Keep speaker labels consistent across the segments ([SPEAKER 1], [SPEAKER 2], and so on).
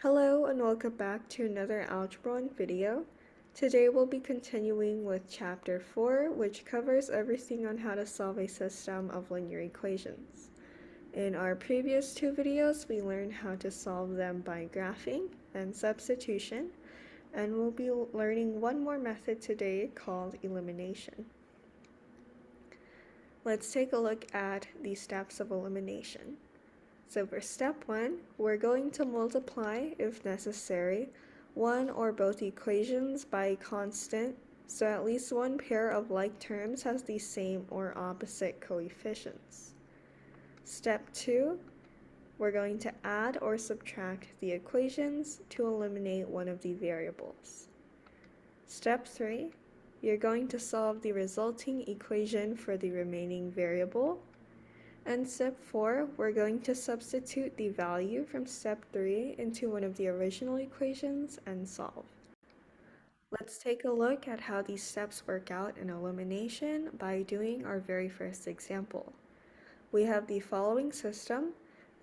[SPEAKER 1] Hello and welcome back to another Algebra 1 video. Today we'll be continuing with Chapter 4, which covers everything on how to solve a system of linear equations. In our previous two videos, we learned how to solve them by graphing and substitution, and we'll be learning one more method today called elimination. Let's take a look at the steps of elimination. So for step 1, we're going to multiply, if necessary, one or both equations by a constant, so at least one pair of like terms has the same or opposite coefficients. Step 2, we're going to add or subtract the equations to eliminate one of the variables. Step 3, you're going to solve the resulting equation for the remaining variable. And step 4, we're going to substitute the value from step 3 into one of the original equations and solve. Let's take a look at how these steps work out in elimination by doing our very first example. We have the following system: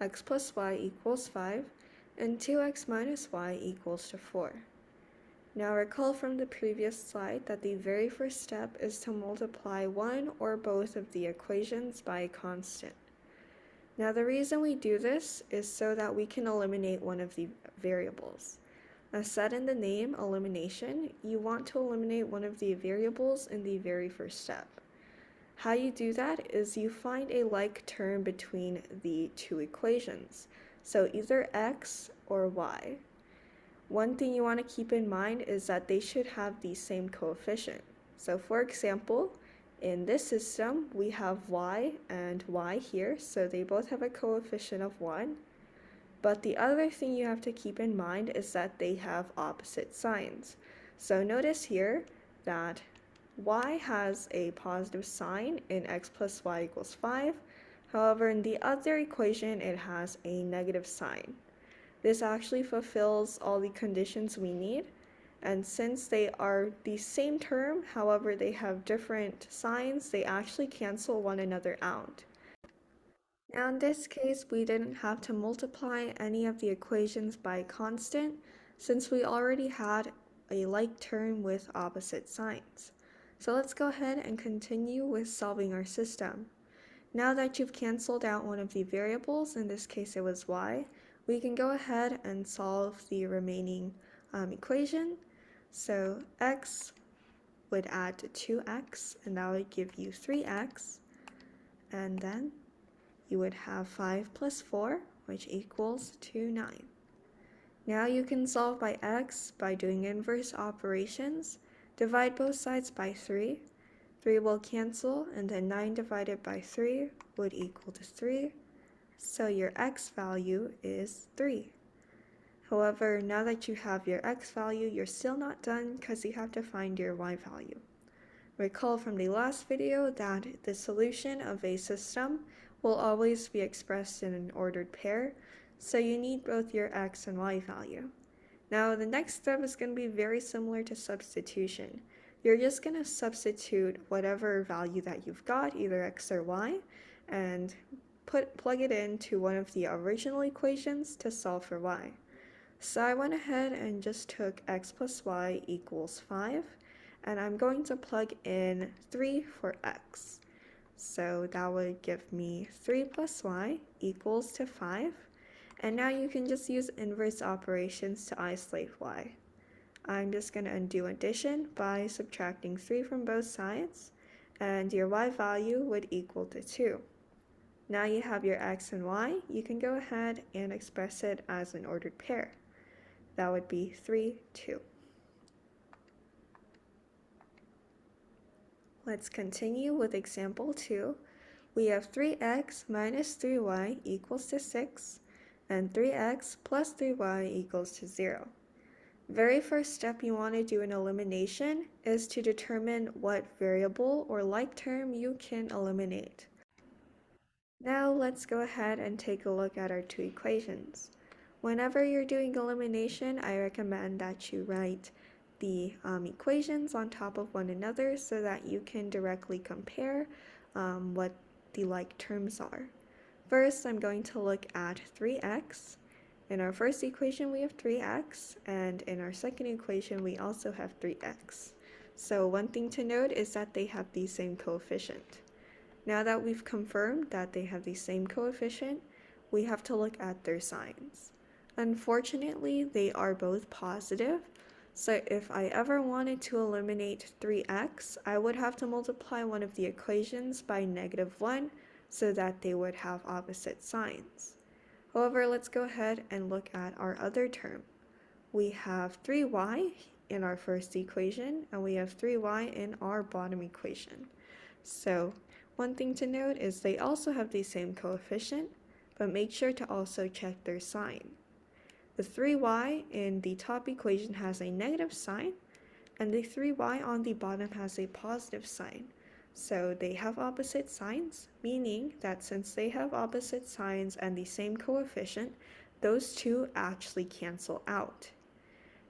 [SPEAKER 1] x plus y equals 5 and 2x minus y equals to 4. Now recall from the previous slide that the very first step is to multiply one or both of the equations by a constant. Now the reason we do this is so that we can eliminate one of the variables. As said in the name, elimination, you want to eliminate one of the variables in the very first step. How you do that is you find a like term between the two equations, so either x or y. One thing you want to keep in mind is that they should have the same coefficient. So for example, in this system, we have y and y here, so they both have a coefficient of 1. But the other thing you have to keep in mind is that they have opposite signs. So notice here that y has a positive sign in x plus y equals 5. However, in the other equation, it has a negative sign. This actually fulfills all the conditions we need, and since they are the same term, however they have different signs, they actually cancel one another out. Now in this case, we didn't have to multiply any of the equations by a constant, since we already had a like term with opposite signs. So let's go ahead and continue with solving our system. Now that you've canceled out one of the variables, in this case it was y, we can go ahead and solve the remaining equation. So x would add to 2x, and that would give you 3x. And then you would have 5 plus 4, which equals to 9. Now you can solve by x by doing inverse operations. Divide both sides by 3. 3 will cancel, and then 9 divided by 3 would equal to 3. So your x value is 3. However, now that you have your x value, you're still not done because you have to find your y value. Recall from the last video that the solution of a system will always be expressed in an ordered pair, so you need both your x and y value. Now the next step is going to be very similar to substitution. You're just going to substitute whatever value that you've got, either x or y, and plug it into one of the original equations to solve for y. So I went ahead and just took x plus y equals 5, and I'm going to plug in 3 for x. So that would give me 3 plus y equals to 5, and now you can just use inverse operations to isolate y. I'm just going to undo addition by subtracting 3 from both sides, and your y value would equal to 2. Now you have your x and y, you can go ahead and express it as an ordered pair. That would be 3, 2. Let's continue with example 2. We have 3x minus 3y equals to 6, and 3x plus 3y equals to 0. Very first step you want to do in elimination is to determine what variable or like term you can eliminate. Now let's go ahead and take a look at our two equations. Whenever you're doing elimination, I recommend that you write the equations on top of one another so that you can directly compare what the like terms are. First, I'm going to look at 3x, In our first equation, we have 3x, and in our second equation, we also have 3x. So one thing to note is that they have the same coefficient. Now that we've confirmed that they have the same coefficient, we have to look at their signs. Unfortunately, they are both positive, so if I ever wanted to eliminate 3x, I would have to multiply one of the equations by -1 so that they would have opposite signs. However, let's go ahead and look at our other term. We have 3y in our first equation, and we have 3y in our bottom equation. So one thing to note is they also have the same coefficient, but make sure to also check their sign. The 3y in the top equation has a negative sign, and the 3y on the bottom has a positive sign. So they have opposite signs, meaning that since they have opposite signs and the same coefficient, those two actually cancel out.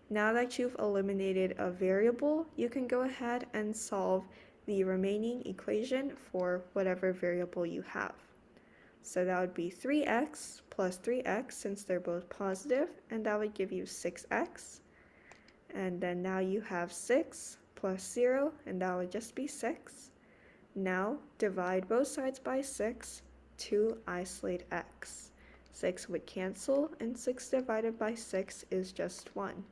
[SPEAKER 1] Now that you've eliminated a variable, you can go ahead and solve the remaining equation for whatever variable you have. So that would be 3x plus 3x since they're both positive, and that would give you 6x. And then now you have 6 plus 0, and that would just be 6. Now divide both sides by 6 to isolate x. 6 would cancel, and 6 divided by 6 is just 1.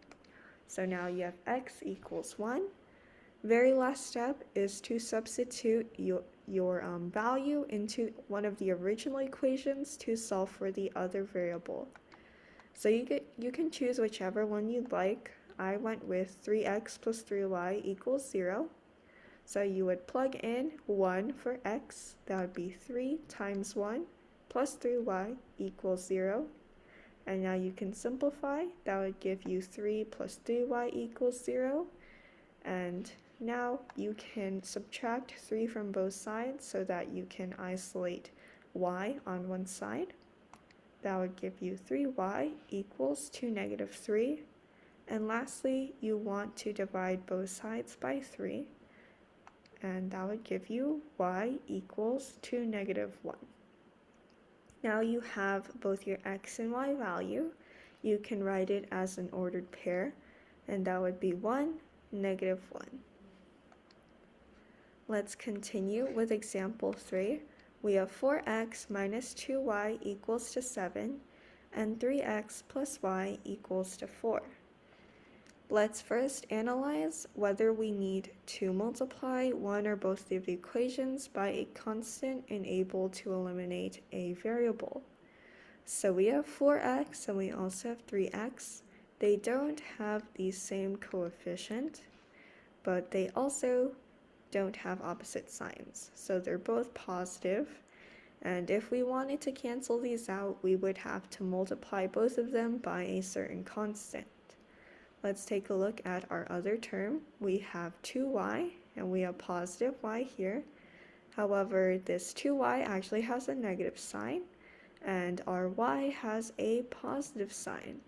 [SPEAKER 1] So now you have x equals 1. Very last step is to substitute your value into one of the original equations to solve for the other variable. So you can choose whichever one you'd like. I went with 3x plus 3y equals 0. So you would plug in 1 for x, that would be 3 times 1 plus 3y equals 0. And now you can simplify, that would give you 3 plus 3y equals 0. And now you can subtract 3 from both sides so that you can isolate y on one side. That would give you 3y equals to -3. And lastly, you want to divide both sides by 3. And that would give you y equals to -1. Now you have both your x and y value. You can write it as an ordered pair, and that would be 1, -1. Let's continue with example 3. We have 4x minus 2y equals to 7, and 3x plus y equals to 4. Let's first analyze whether we need to multiply one or both of the equations by a constant and able to eliminate a variable. So we have 4x and we also have 3x. They don't have the same coefficient, but they also don't have opposite signs. So they're both positive. And if we wanted to cancel these out, we would have to multiply both of them by a certain constant. Let's take a look at our other term. We have 2y, and we have positive y here. However, this 2y actually has a negative sign, and our y has a positive sign.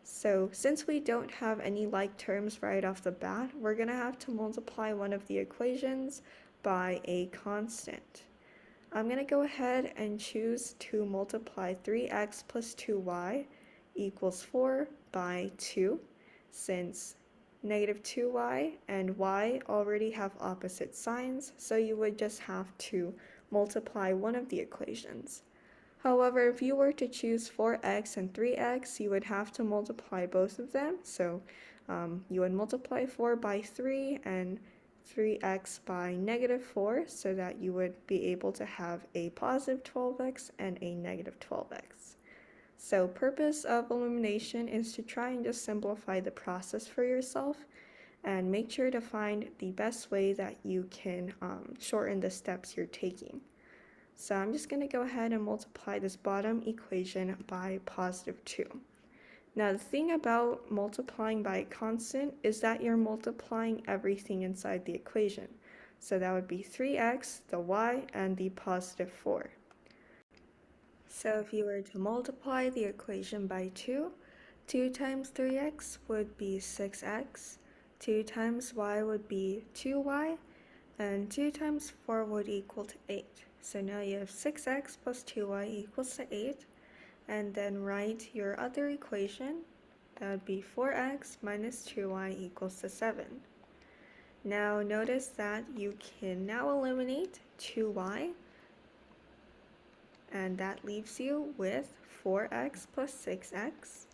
[SPEAKER 1] So since we don't have any like terms right off the bat, we're going to have to multiply one of the equations by a constant. I'm going to go ahead and choose to multiply 3x plus 2y equals 4 by 2. Since -2y and y already have opposite signs, so you would just have to multiply one of the equations. However, if you were to choose 4x and 3x, you would have to multiply both of them. So you would multiply 4 by 3 and 3x by -4 so that you would be able to have a positive 12x and a negative 12x. So purpose of elimination is to try and just simplify the process for yourself and make sure to find the best way that you can shorten the steps you're taking. So I'm just going to go ahead and multiply this bottom equation by +2. Now the thing about multiplying by a constant is that you're multiplying everything inside the equation. So that would be 3x, the y, and the +4. So if you were to multiply the equation by 2, 2 times 3x would be 6x, 2 times y would be 2y, and 2 times 4 would equal to 8. So now you have 6x plus 2y equals to 8. and then write your other equation. That would be 4x minus 2y equals to 7. Now notice that you can now eliminate 2y, and that leaves you with 4x plus 6x.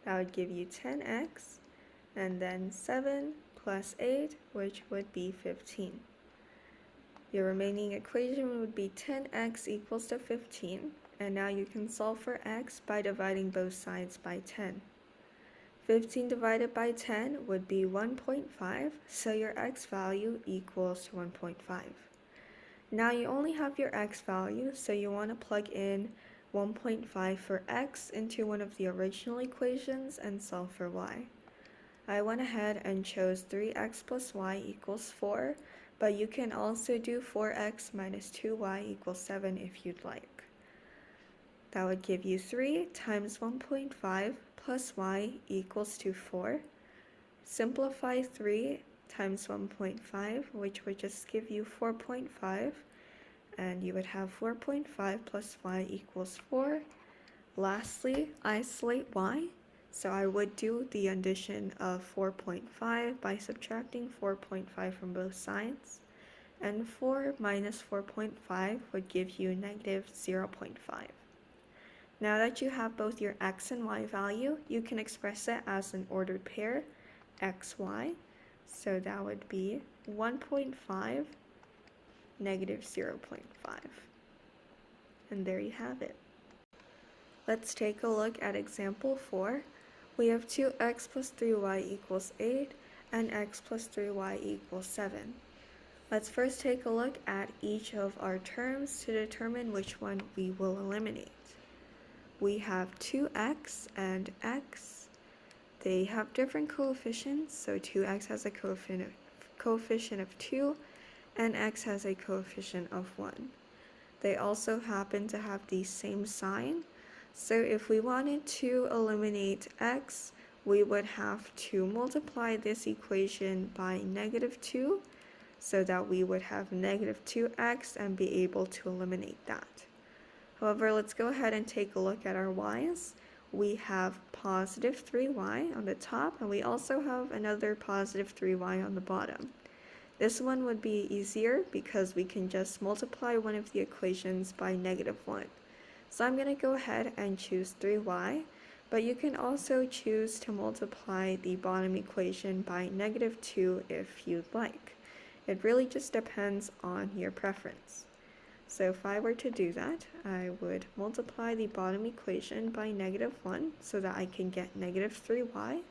[SPEAKER 1] That would give you 10x, and then 7 plus 8, which would be 15. Your remaining equation would be 10x equals to 15, and now you can solve for x by dividing both sides by 10. 15 divided by 10 would be 1.5, so your x value equals to 1.5. Now you only have your x value, so you want to plug in 1.5 for x into one of the original equations and solve for y. I went ahead and chose 3x plus y equals 4, but you can also do 4x minus 2y equals 7 if you'd like. That would give you 3 times 1.5 plus y equals to 4. Simplify 3 times 1.5, which would just give you 4.5, and you would have 4.5 plus y equals 4. Lastly, isolate y. So I would do the addition of 4.5 by subtracting 4.5 from both sides, and 4 minus 4.5 would give you negative 0.5. Now that you have both your x and y value, you can express it as an ordered pair, xy. So that would be 1.5, negative 0.5. And there you have it. Let's take a look at example 4. We have 2x plus 3y equals 8 and x plus 3y equals 7. Let's first take a look at each of our terms to determine which one we will eliminate. We have 2x and x. They have different coefficients, so 2x has a coefficient of 2 and x has a coefficient of 1. They also happen to have the same sign, so if we wanted to eliminate x, we would have to multiply this equation by negative 2, so that we would have negative 2x and be able to eliminate that. However, let's go ahead and take a look at our y's. We have positive 3y on the top, and we also have another positive 3y on the bottom. This one would be easier because we can just multiply one of the equations by negative 1. So I'm going to go ahead and choose 3y, but you can also choose to multiply the bottom equation by negative 2 if you'd like. It really just depends on your preference. So if I were to do that, I would multiply the bottom equation by negative 1 so that I can get negative 3y,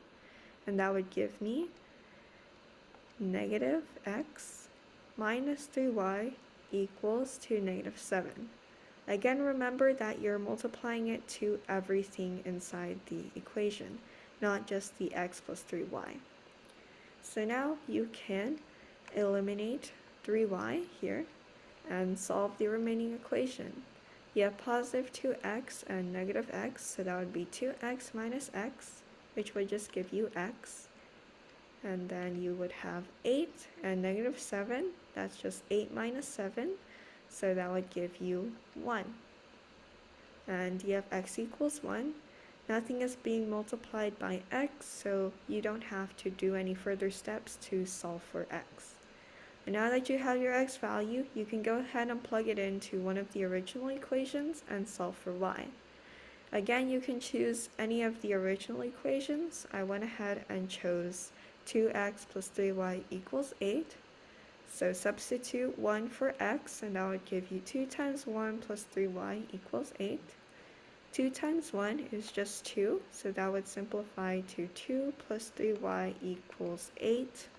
[SPEAKER 1] and that would give me negative x minus 3y equals to negative 7. Again, remember that you're multiplying it to everything inside the equation, not just the x plus 3y. So now you can eliminate 3y here and solve the remaining equation. You have positive 2x and negative x, so that would be 2x minus x, which would just give you x. And then you would have 8 and negative 7, that's just 8 minus 7, so that would give you 1. And you have x equals 1. Nothing is being multiplied by x, so you don't have to do any further steps to solve for x. And now that you have your x value, you can go ahead and plug it into one of the original equations and solve for y. Again, you can choose any of the original equations. I went ahead and chose 2x plus 3y equals 8. So substitute 1 for x, and that would give you 2 times 1 plus 3y equals 8. 2 times 1 is just 2, so that would simplify to 2 plus 3y equals 8.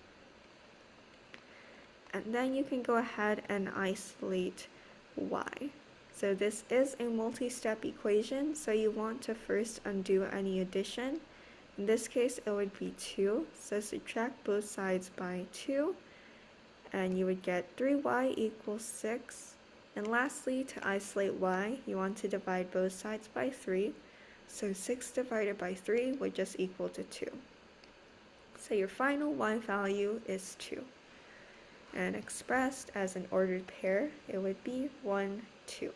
[SPEAKER 1] And then you can go ahead and isolate y. So this is a multi-step equation, so you want to first undo any addition. In this case, it would be 2, so subtract both sides by 2, and you would get 3y equals 6. And lastly, to isolate y, you want to divide both sides by 3, so 6 divided by 3 would just equal to 2. So your final y value is 2. And expressed as an ordered pair, it would be 1, 2.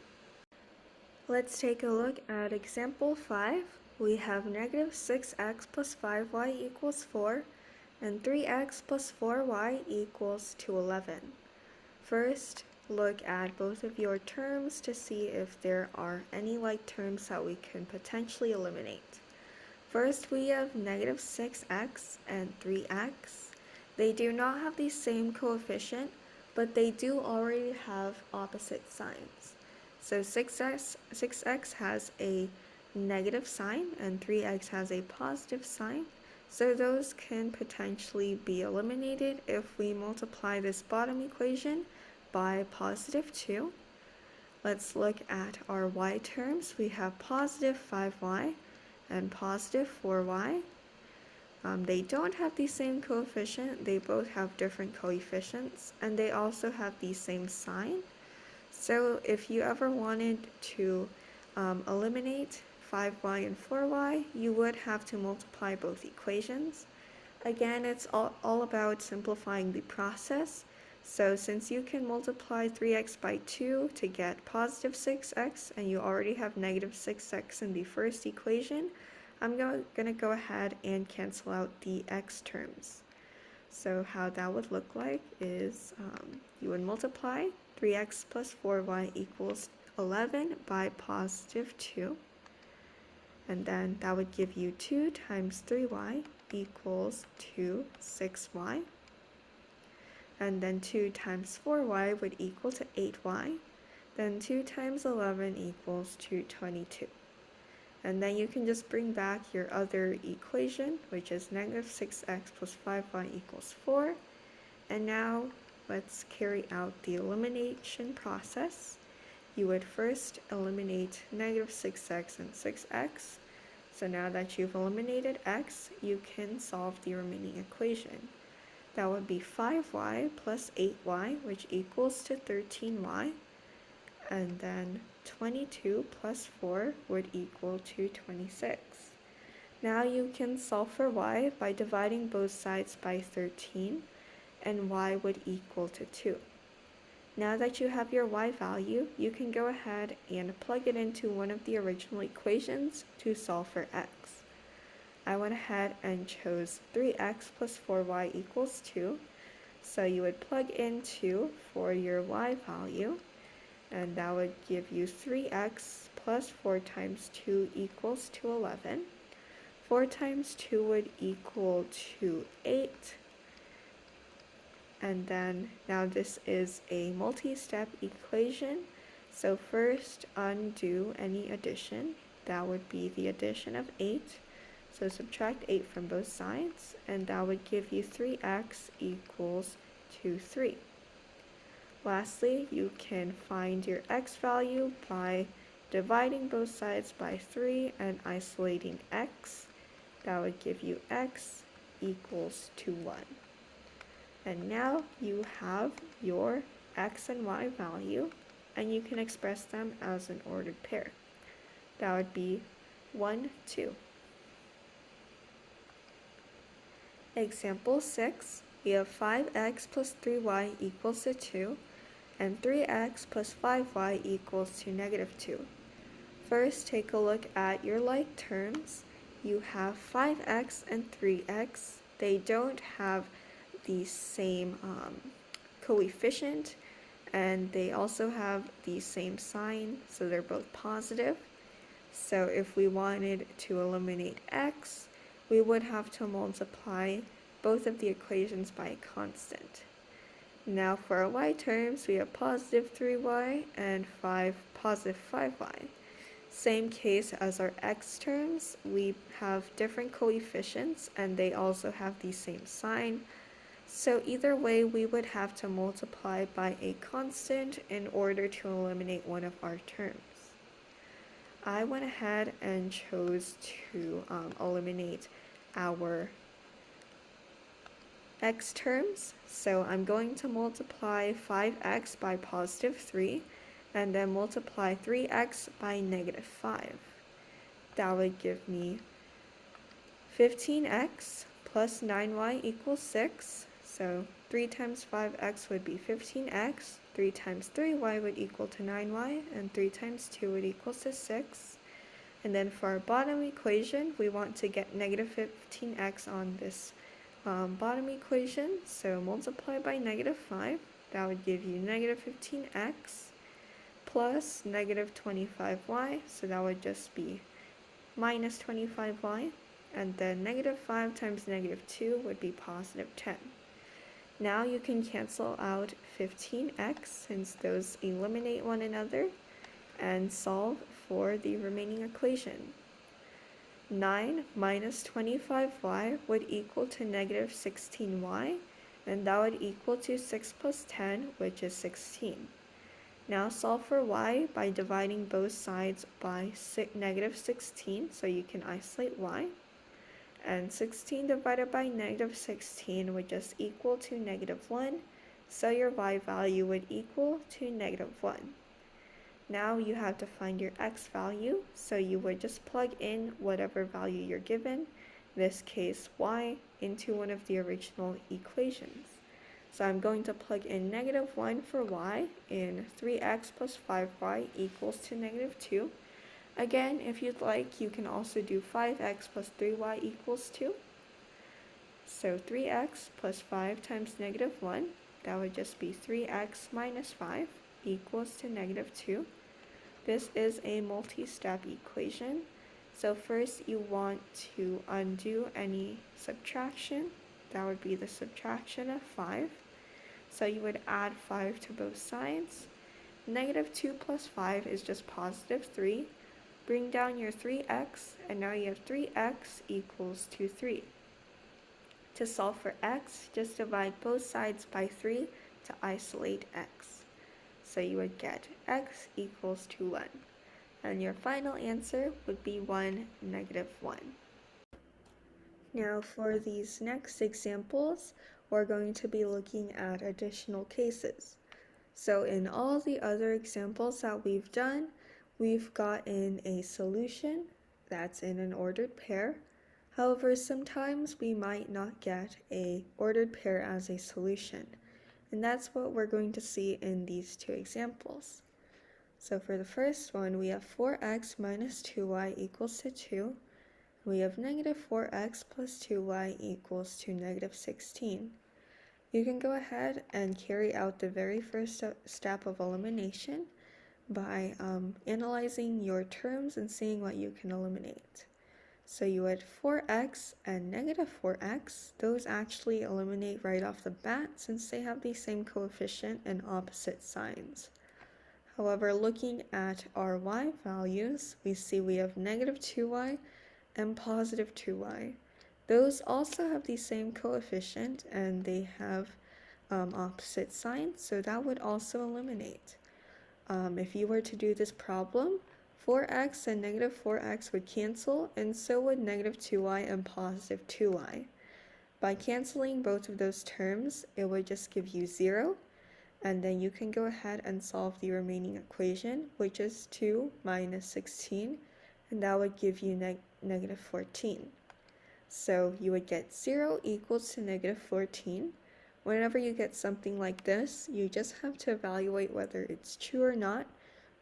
[SPEAKER 1] Let's take a look at example 5. We have negative 6x plus 5y equals 4, and 3x plus 4y equals to 11. First, look at both of your terms to see if there are any like terms that we can potentially eliminate. First, we have negative 6x and 3x. They do not have the same coefficient, but they do already have opposite signs. So 6x has a negative sign and 3x has a positive sign. So those can potentially be eliminated if we multiply this bottom equation by positive 2. Let's look at our y terms. We have positive 5y and positive 4y. They don't have the same coefficient. They both have different coefficients, and they also have the same sign. So if you ever wanted to eliminate 5y and 4y, you would have to multiply both equations. Again, it's all about simplifying the process. So since you can multiply 3x by 2 to get positive 6x, and you already have negative 6x in the first equation, I'm going to go ahead and cancel out the x terms. So how that would look like is you would multiply 3x plus 4y equals 11 by positive 2. And then that would give you 2 times 3y equals 6y. And then 2 times 4y would equal to 8y. Then 2 times 11 equals 22. And then you can just bring back your other equation, which is negative 6x plus 5y equals 4. And now let's carry out the elimination process. You would first eliminate negative 6x and 6x. So now that you've eliminated x, you can solve the remaining equation. That would be 5y plus 8y, which equals to 13y. And then 22 plus 4 would equal to 26. Now you can solve for y by dividing both sides by 13, and y would equal to 2. Now that you have your y value, you can go ahead and plug it into one of the original equations to solve for x. I went ahead and chose 3x plus 4y equals 2. So you would plug in 2 for your y value, and that would give you 3x plus 4 times 2 equals to 11. 4 times 2 would equal to 8. And then now this is a multi-step equation. So first undo any addition. That would be the addition of 8. So subtract 8 from both sides, and that would give you 3x equals to 3. Lastly, you can find your x value by dividing both sides by 3 and isolating x. That would give you x equals to 1. And now you have your x and y value, and you can express them as an ordered pair. That would be 1, 2. Example 6, we have 5x plus 3y equals to 2, and 3x plus 5y equals to negative 2. First, take a look at your like terms. You have 5x and 3x. They don't have the same coefficient, and they also have the same sign, so they're both positive. So if we wanted to eliminate x, we would have to multiply both of the equations by a constant. Now for our y terms, we have positive 3y and positive 5y. Same case as our x terms, we have different coefficients and they also have the same sign. So either way, we would have to multiply by a constant in order to eliminate one of our terms. I went ahead and chose to eliminate our x terms. So I'm going to multiply 5x by positive 3 and then multiply 3x by negative 5. That would give me 15x plus 9y equals 6. So 3 times 5x would be 15x 3 times 3y would equal to 9y, and 3 times 2 would equal to 6. And then for our bottom equation, we want to get negative 15x on this bottom equation. So multiply by negative 5. That would give you negative 15x plus negative 25y. So that would just be minus 25y. And then negative 5 times negative 2 would be positive 10. Now you can cancel out 15x since those eliminate one another and solve for the remaining equation. 9 minus 25y would equal to negative 16y, and that would equal to 6 plus 10, which is 16. Now solve for y by dividing both sides by negative 16, so you can isolate y. And 16 divided by negative 16 would just equal to negative 1, so your y value would equal to negative 1. Now you have to find your x value, so you would just plug in whatever value you're given, in this case y, into one of the original equations. So I'm going to plug in negative 1 for y in 3x plus 5y equals to negative 2. Again, if you'd like, you can also do 5x plus 3y equals 2. So 3x plus 5 times negative 1, that would just be 3x minus 5 equals to negative 2. This is a multi-step equation. So first you want to undo any subtraction. That would be the subtraction of 5. So you would add 5 to both sides. Negative 2 plus 5 is just positive 3. Bring down your 3x, and now you have 3x equals to 3. To solve for x, just divide both sides by 3 to isolate x. So you would get x equals to 1. And your final answer would be 1, negative 1. Now for these next examples, we're going to be looking at additional cases. So in all the other examples that we've done, we've gotten a solution that's in an ordered pair. However, sometimes we might not get an ordered pair as a solution. And that's what we're going to see in these two examples. So for the first one, we have 4x minus 2y equals to 2. We have negative 4x plus 2y equals to negative 16. You can go ahead and carry out the very first step of elimination by analyzing your terms and seeing what you can eliminate. So you had 4x and negative 4x. Those actually eliminate right off the bat since they have the same coefficient and opposite signs. However, looking at our y values, we see we have negative 2y and positive 2y. Those also have the same coefficient and they have opposite signs, so that would also eliminate. If you were to do this problem, 4x and negative 4x would cancel, and so would negative 2y and positive 2y. By canceling both of those terms, it would just give you 0, and then you can go ahead and solve the remaining equation, which is 2 minus 16, and that would give you negative 14. So you would get 0 equals to negative 14. Whenever you get something like this, you just have to evaluate whether it's true or not.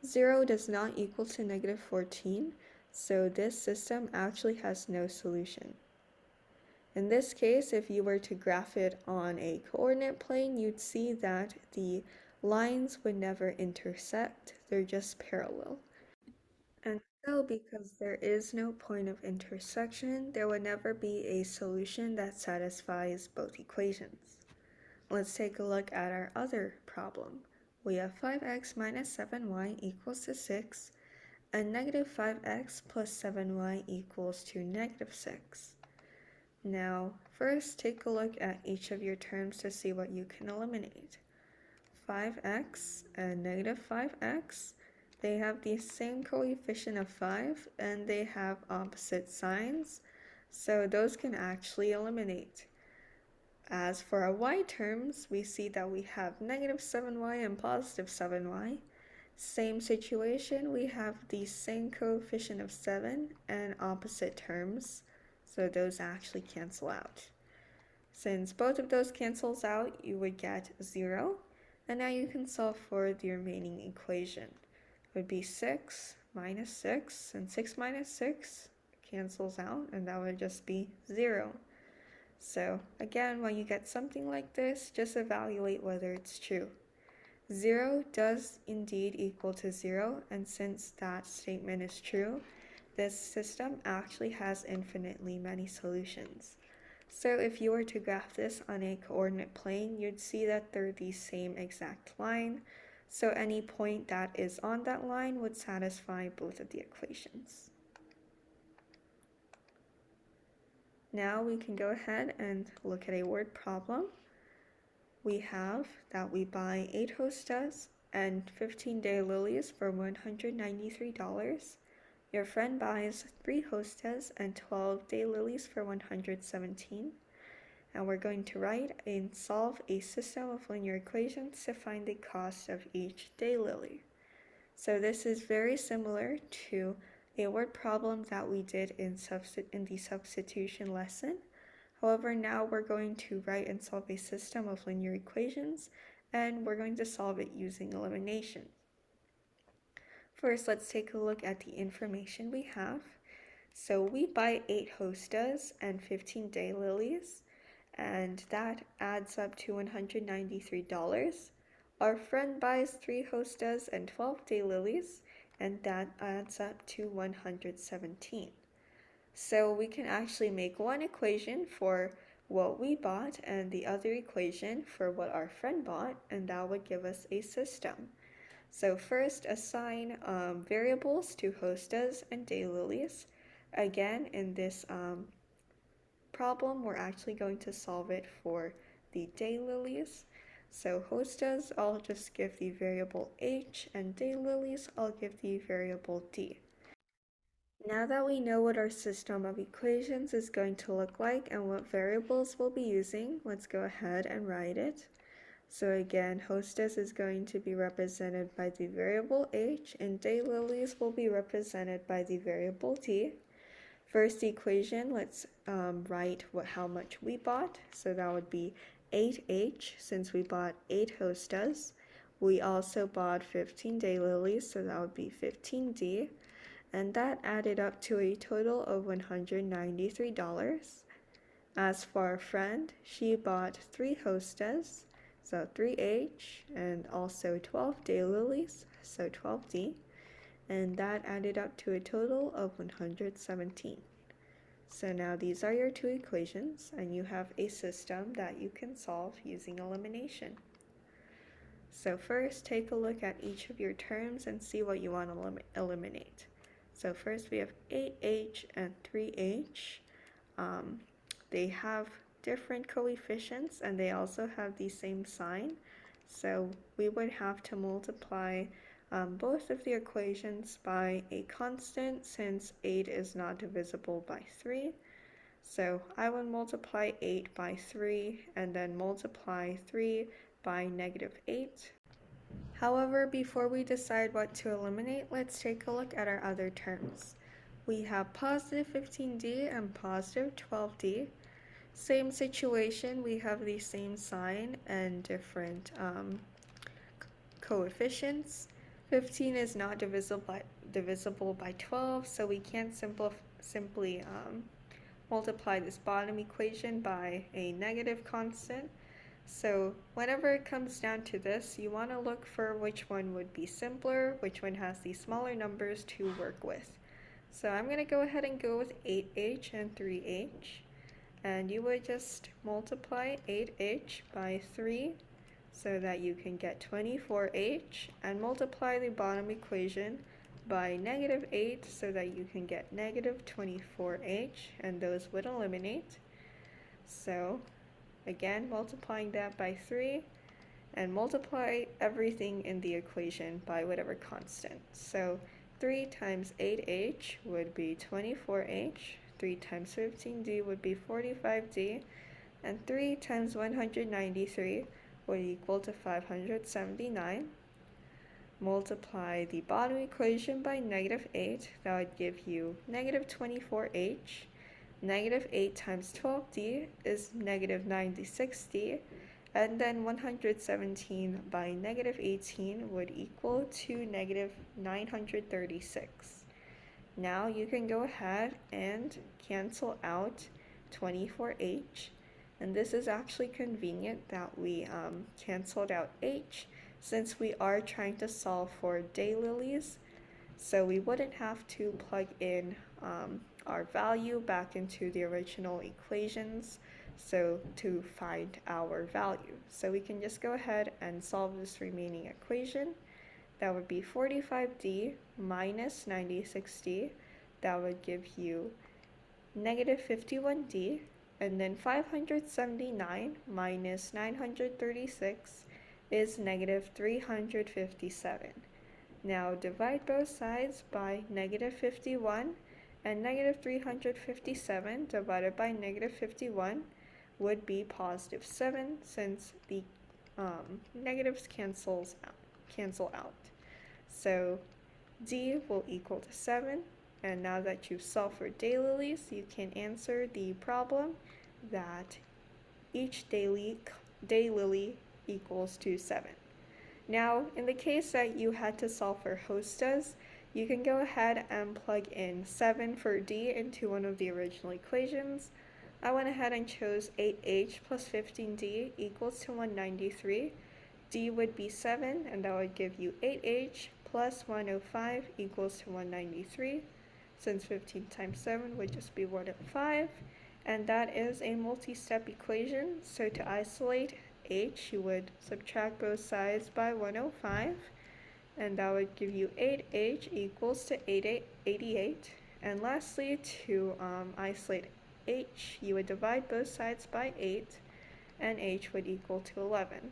[SPEAKER 1] 0 does not equal to negative 14, so this system actually has no solution. In this case, if you were to graph it on a coordinate plane, you'd see that the lines would never intersect, they're just parallel. And so, because there is no point of intersection, there would never be a solution that satisfies both equations. Let's take a look at our other problem. We have 5x minus 7y equals to 6, and negative 5x plus 7y equals to negative 6. Now, first take a look at each of your terms to see what you can eliminate. 5x and negative 5x, they have the same coefficient of 5, and they have opposite signs, so those can actually eliminate. As for our y terms, we see that we have negative 7y and positive 7y. Same situation, we have the same coefficient of 7 and opposite terms, so those actually cancel out. Since both of those cancels out, you would get 0, And now you can solve for the remaining equation. It would be 6 minus 6, and 6 minus 6 cancels out, and that would just be 0. So again, when you get something like this, just evaluate whether it's true. 0 does indeed equal to 0, and since that statement is true, this system actually has infinitely many solutions. So if you were to graph this on a coordinate plane, you'd see that they're the same exact line. So any point that is on that line would satisfy both of the equations. Now we can go ahead and look at a word problem. We have that we buy 8 hostas and 15 daylilies for $193. Your friend buys 3 hostas and 12 daylilies for $117. And we're going to write and solve a system of linear equations to find the cost of each daylily. So this is very similar to a word problem that we did in the substitution lesson. However, now we're going to write and solve a system of linear equations, and we're going to solve it using elimination. First, let's take a look at the information we have. So we buy 8 hostas and 15 daylilies, and that adds up to $193. Our friend buys 3 hostas and 12 daylilies, and that adds up to $117. So we can actually make one equation for what we bought and the other equation for what our friend bought, and that would give us a system. So first, assign variables to hostas and daylilies. Again, in this problem, we're actually going to solve it for the daylilies. So hostas, I'll just give the variable h, and daylilies, I'll give the variable d. Now that we know what our system of equations is going to look like and what variables we'll be using, let's go ahead and write it. So again, hostas is going to be represented by the variable h, and daylilies will be represented by the variable d. First equation, let's write how much we bought. So that would be 8h, since we bought 8 hostas. We also bought 15 daylilies, so that would be 15d. And that added up to a total of $193. As for our friend, she bought 3 hostas, so 3h, and also 12 daylilies, so 12d, and that added up to a total of 117. So now these are your 2 equations, and you have a system that you can solve using elimination. So first, take a look at each of your terms and see what you want to eliminate. So first we have 8h and 3h. They have different coefficients and they also have the same sign. So we would have to multiply both of the equations by a constant, since 8 is not divisible by 3. So I would multiply 8 by 3 and then multiply 3 by -8. However, before we decide what to eliminate, let's take a look at our other terms. We have positive 15d and positive 12d. Same situation, we have the same sign and different coefficients. 15 is not divisible by 12, so we can't simply multiply this bottom equation by a negative constant. So whenever it comes down to this, you want to look for which one would be simpler, which one has the smaller numbers to work with. So I'm going to go ahead and go with 8h and 3h. And you would just multiply 8h by 3 so that you can get 24h, and multiply the bottom equation by -8 so that you can get -24h, and those would eliminate. So again, multiplying that by 3, and multiply everything in the equation by whatever constant. So 3 times 8h would be 24h, 3 times 15d would be 45d, and 3 times 193 would equal to 579. Multiply the bottom equation by -8, that would give you -24h. -8 times 12d is -96d, And then 117 by negative 18 would equal to negative 936. Now you can go ahead and cancel out 24h. And this is actually convenient that we canceled out h, since we are trying to solve for daylilies. So we wouldn't have to plug in our value back into the original equations to find our value. So we can just go ahead and solve this remaining equation. That would be 45d minus 96d. That would give you negative 51d. And then 579 minus 936 is negative 357. Now divide both sides by negative 51, and negative 357 divided by negative 51 would be positive 7, since the negatives cancel out. So d will equal to 7, and now that you've solved for daylilies, you can answer the problem that each daylily equals to 7. Now, in the case that you had to solve for hostas, you can go ahead and plug in 7 for d into one of the original equations. I went ahead and chose 8h plus 15d equals to 193. D would be 7, and that would give you 8h plus 105 equals to 193, since 15 times 7 would just be 105. And that is a multi-step equation, so to isolate h, you would subtract both sides by 105, and that would give you 8h equals to 88. And lastly, to isolate h, you would divide both sides by 8, and h would equal to 11.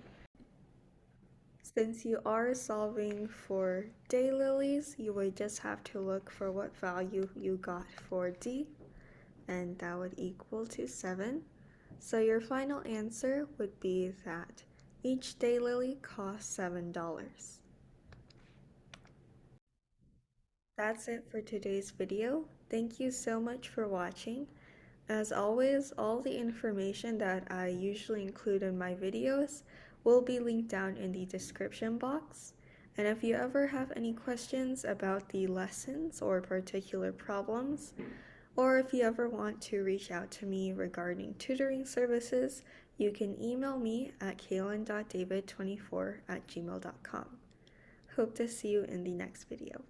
[SPEAKER 1] Since you are solving for daylilies, you would just have to look for what value you got for d, and that would equal to 7. So your final answer would be that each daylily costs $7. That's it for today's video. Thank you so much for watching. As always, all the information that I usually include in my videos will be linked down in the description box. And if you ever have any questions about the lessons or particular problems, or if you ever want to reach out to me regarding tutoring services, you can email me at kaylin.david24@gmail.com. Hope to see you in the next video.